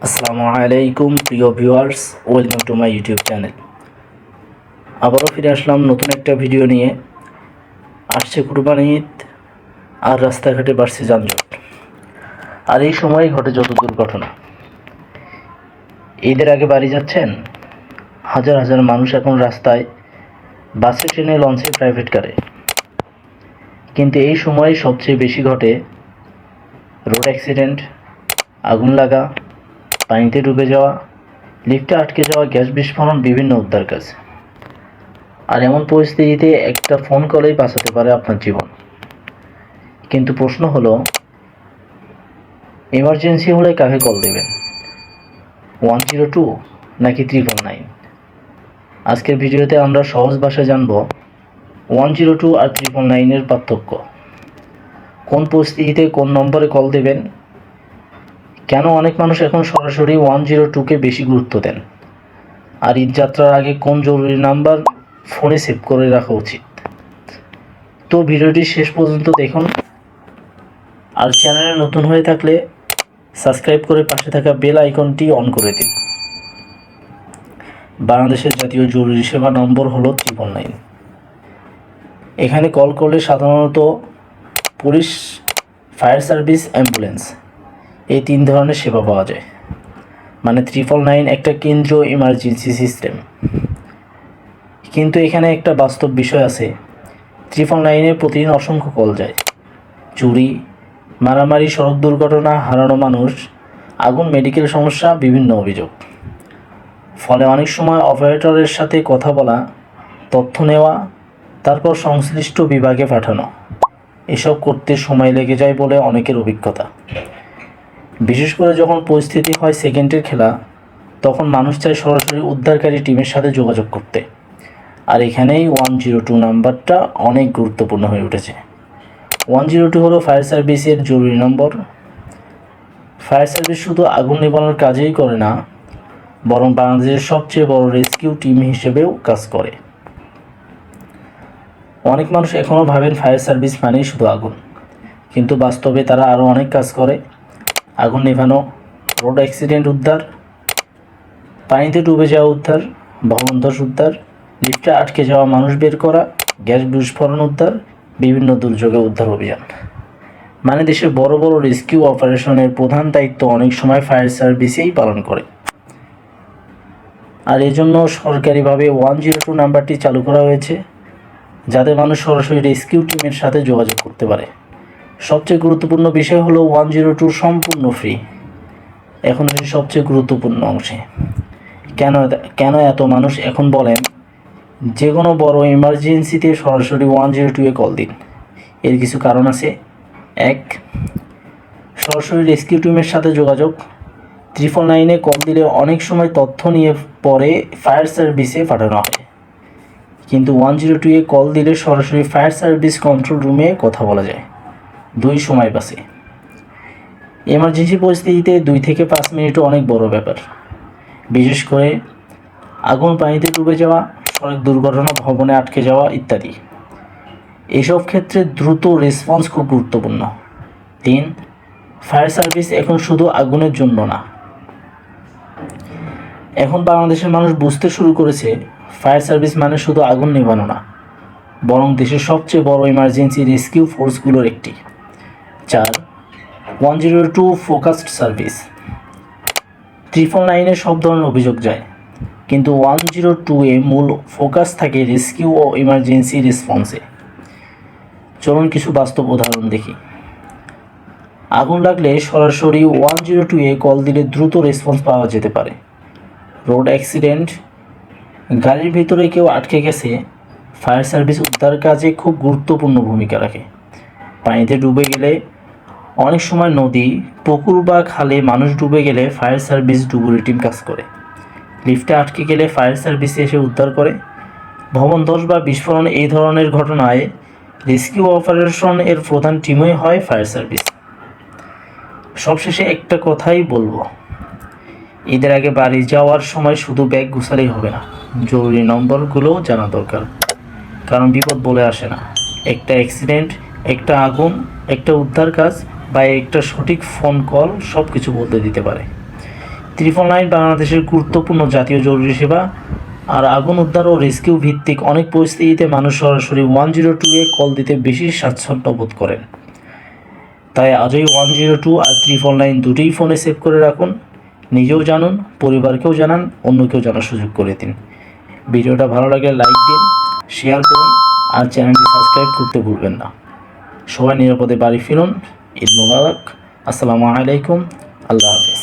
আসসালামু আলাইকুম প্রিয় viewers, welcome to my YouTube channel. আবারও ফিরে আসলাম নতুন একটা ভিডিও নিয়ে। আসছে কুরবানি ঈদ আর রাস্তাঘাটে বাড়ছে যানজট, আর এই সময় ঘটে যত দুর্ঘটনা। ঈদের আগে বাড়ি যাচ্ছেন, হাজার হাজার মানুষ এখন রাস্তায়, বাসে, ট্রেনে, লঞ্চে, প্রাইভেট কারে। কিন্তু এই সময় সবচেয়ে বেশি ঘটে রোড অ্যাক্সিডেন্ট, আগুন লাগা, পানিতে ডুবে যাওয়া, লিফটে আটকে যাওয়া, গ্যাস বিস্ফোরণ, বিভিন্ন উদ্ধার কাজ। আর এমন পরিস্থিতিতে একটা ফোন কলেই বাঁচাতে পারে আপনার জীবন। কিন্তু প্রশ্ন হলো, এমার্জেন্সি হলে কাকে কল দেবেন? 102 নাকি 999? আজকের ভিডিওতে আমরা সহজ ভাষায় জানব 102 আর 999-এর পার্থক্য, কোন পরিস্থিতিতে কোন নম্বরে কল দেবেন, কেন অনেক মানুষ এখন সরাসরি 102-কে বেশি গুরুত্ব দেন, আর ঈদ যাত্রার আগে কোন জরুরি নাম্বার ফোনে সেভ করে রাখা উচিত। তো ভিডিওটি শেষ পর্যন্ত দেখুন, আর চ্যানেলে নতুন হয়ে থাকলে সাবস্ক্রাইব করে পাশে থাকা বেল আইকনটি অন করে দিন। বাংলাদেশের জাতীয় জরুরি সেবা নম্বর হলো 999। এখানে কল করলে সাধারণত পুলিশ, ফায়ার সার্ভিস, অ্যাম্বুলেন্স এই 3 ধরনের সেবা পাওয়া যায়। মানে 999 একটা কেন্দ্রীয় ইমার্জেন্সি সিস্টেম। কিন্তু এখানে একটা বাস্তব বিষয় আছে, 999-এ প্রতিদিন অসংখ্য কল যায়। চুরি, মারামারি, সড়ক দুর্ঘটনা, হারানো মানুষ, আগুন, মেডিকেল সমস্যা, বিভিন্ন অভিযোগ। ফলে অনেক সময় অপারেটরের সাথে কথা বলা, তথ্য নেওয়া, তারপর সংশ্লিষ্ট বিভাগে পাঠানো, এসব করতে সময় লেগে যায় বলে অনেকের অভিজ্ঞতা। বিশেষ করে যখন পরিস্থিতি হয় সেকেন্ডের খেলা, তখন মানুষ চায় সরাসরি উদ্ধারকারী টিমের সাথে যোগাযোগ করতে। আর এখানেই 102 নাম্বারটা অনেক গুরুত্বপূর্ণ হয়ে উঠেছে। 102 হলো ফায়ার সার্ভিসের জরুরি নম্বর। ফায়ার সার্ভিস শুধু আগুন নেভানোর কাজেই করে না, বরং বাংলাদেশের সবচেয়ে বড় রেস্কিউ টিম হিসেবেও কাজ করে। অনেক মানুষ এখনও ভাবেন ফায়ার সার্ভিস মানেই শুধু আগুন, কিন্তু বাস্তবে তারা আরও অনেক কাজ করে। আগুন নেভানো, রোড অ্যাক্সিডেন্ট উদ্ধার, পানিতে ডুবে যাওয়া উদ্ধার, ভবন ধস উদ্ধার, লিফটে আটকে যাওয়া মানুষ বের করা, গ্যাস বিস্ফোরণ উদ্ধার, বিভিন্ন দুর্যোগে উদ্ধার অভিযান। মানে দেশের বড় বড় রেস্কিউ অপারেশনের প্রধান দায়িত্ব অনেক সময় ফায়ার সার্ভিসেই পালন করে। আর এজন্য সরকারিভাবে 102 নাম্বারটি চালু করা হয়েছে, যাতে মানুষ সরাসরি রেস্কিউ টিমের সাথে যোগাযোগ করতে পারে। সবচেয়ে গুরুত্বপূর্ণ বিষয় হলো 102 সম্পূর্ণ ফ্রি। এখন আসি সবচেয়ে গুরুত্বপূর্ণ অংশে। কেন এত মানুষ এখন বলেন যে কোনো বড় ইমার্জেন্সিতে সরাসরি 102-এ কল দিন? এর কিছু কারণ আছে। 1, সরাসরি রেস্কিউ টিমের সাথে যোগাযোগ। 999-এ কল দিলে অনেক সময় তথ্য নিয়ে পরে ফায়ার সার্ভিসে পাঠানো হয়, কিন্তু 102-এ কল দিলে সরাসরি ফায়ার সার্ভিস কন্ট্রোল রুমে কথা বলা যায়। 2, সময় বাঁচে। এমার্জেন্সি পরিস্থিতিতে 2 থেকে 5 মিনিটও অনেক বড় ব্যাপার, বিশেষ করে আগুন, পানিতে ডুবে যাওয়া, সড়ক দুর্ঘটনা, ভবনে আটকে যাওয়া ইত্যাদি। এসব ক্ষেত্রে দ্রুত রেসপন্স খুব গুরুত্বপূর্ণ। 3, ফায়ার সার্ভিস এখন শুধু আগুনের জন্য না। এখন বাংলাদেশের মানুষ বুঝতে শুরু করেছে ফায়ার সার্ভিস মানে শুধু আগুন নেভানো না, বরং দেশের সবচেয়ে বড় ইমার্জেন্সি রেস্কিউ ফোর্সগুলোর একটি। 4, 102 ফোকাসড সার্ভিস। 999-এ সব ধরনের অভিযোগ যায়, কিন্তু 102-এ মূল ফোকাস থাকে রেস্কিউ ও ইমার্জেন্সি রেসপন্সে। চলুন কিছু বাস্তব উদাহরণ দেখি। আগুন লাগলে সরাসরি 102-এ কল দিলে দ্রুত রেসপন্স পাওয়া যেতে পারে। রোড অ্যাক্সিডেন্ট, গাড়ির ভিতরে কেউ আটকে গেছে, ফায়ার সার্ভিস উদ্ধার কাজে খুব গুরুত্বপূর্ণ ভূমিকা রাখে। পানিতে ডুবে গেলে, অনেক সময় নদী, পুকুর বা খালে মানুষ ডুবে গেলে ফায়ার সার্ভিস ডুবুরি টিম কাজ করে। লিফটে আটকে গেলে ফায়ার সার্ভিস এসে উদ্ধার করে। ভবন ধস বা বিস্ফোরণ এই ধরনের ঘটনায় রেস্কিউ অপারেশন এর প্রধান টিমই হয় ফায়ার সার্ভিস। সবশেষে একটা কথাই বলবো, ঈদের আগে বাড়ি যাওয়ার সময় শুধু ব্যাগ গুছালেই হবে না, জরুরি নম্বরগুলোও জানা দরকার। কারণ বিপদ বলে আসে না, একটা অ্যাক্সিডেন্ট, একটা আগুন, একটা উদ্ধার কাজ বা একটা সঠিক ফোন কল সব কিছু বলতে দিতে পারে। 999 বাংলাদেশের গুরুত্বপূর্ণ জাতীয় জরুরি সেবা। আর আগুন উদ্ধার ও রেস্কিউ ভিত্তিক অনেক পরিস্থিতিতে মানুষ সরাসরি 102-এ কল দিতে বেশি স্বাচ্ছন্দ্য বোধ করেন। তাই আজই 102 আর 999 দুটোই ফোনে সেভ করে রাখুন। নিজেও জানুন, পরিবারকেও জানান, অন্যকেও জানার সুযোগ করে দিন। ভিডিওটা ভালো লাগলে লাইক দিন, শেয়ার করুন আর চ্যানেলটি সাবস্ক্রাইব করতে ভুলবেন না। সবাই নিরাপদে বাড়ি ফিরুন। ঈদ মোবারক। আসসালামু আলাইকুম। আল্লাহ হাফেজ।